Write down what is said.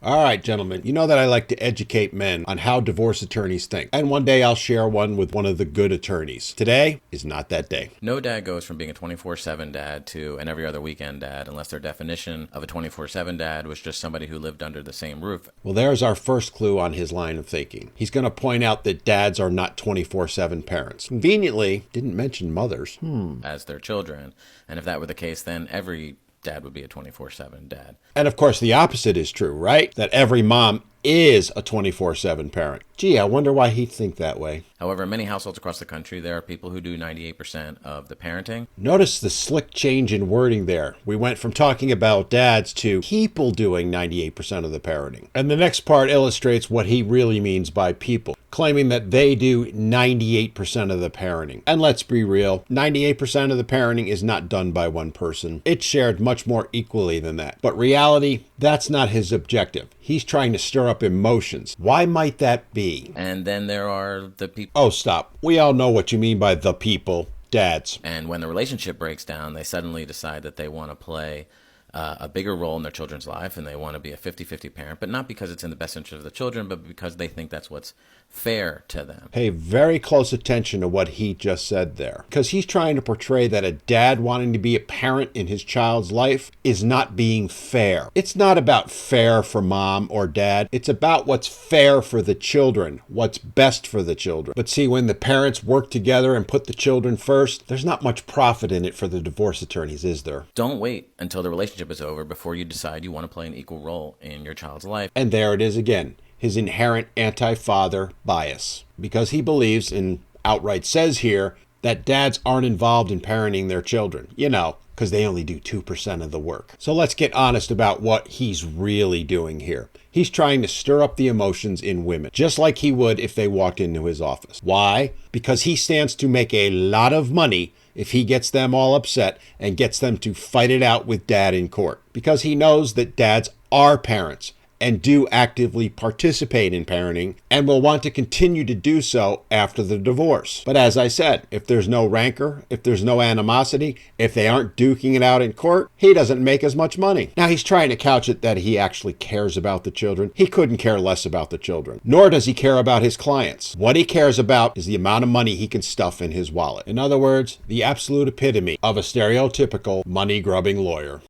All right, gentlemen, you know that I like to educate men on how divorce attorneys think. And one day I'll share one with one of the good attorneys. Today is not that day. No dad goes from being a 24/7 dad to an every other weekend dad unless their definition of a 24/7 dad was just somebody who lived under the same roof. Well, there's our first clue on his line of thinking. He's going to point out that dads are not 24/7 parents. Conveniently, didn't mention mothers. As their children. And if that were the case, then every dad would be a 24/7 dad. And of course, the opposite is true, right? That every mom is a 24/7 parent. Gee, I wonder why he'd think that way. However, in many households across the country, there are people who do 98% of the parenting. Notice the slick change in wording there. We went from talking about dads to people doing 98% of the parenting. And the next part illustrates what he really means by people, claiming that they do 98% of the parenting. And let's be real, 98% of the parenting is not done by one person. It's shared much more equally than that. But reality, that's not his objective. He's trying to stir up emotions. Why might that be? And then there are the people. Oh, stop. We all know what you mean by the people. Dads. And when the relationship breaks down, they suddenly decide that they want to play a bigger role in their children's life, and they want to be a 50-50 parent, but not because it's in the best interest of the children, but because they think that's what's fair to them. Pay very close attention to what he just said there, because he's trying to portray that a dad wanting to be a parent in his child's life is not being fair. It's not about fair for mom or dad. It's about what's fair for the children, what's best for the children. But see, when the parents work together and put the children first, there's not much profit in it for the divorce attorneys, is there? Don't wait until the relationship is over before you decide you want to play an equal role in your child's life. And there it is again, his inherent anti-father bias, because he believes and outright says here that dads aren't involved in parenting their children, because they only do 2% of the work. So let's get honest about what he's really doing here. He's trying to stir up the emotions in women, just like he would if they walked into his office. Why? Because he stands to make a lot of money if he gets them all upset and gets them to fight it out with dad in court. Because he knows that dads are parents and do actively participate in parenting and will want to continue to do so after the divorce. But as I said, if there's no rancor, if there's no animosity, if they aren't duking it out in court, he doesn't make as much money. Now he's trying to couch it that he actually cares about the children. He couldn't care less about the children, nor does he care about his clients. What he cares about is the amount of money he can stuff in his wallet. In other words, the absolute epitome of a stereotypical money-grubbing lawyer.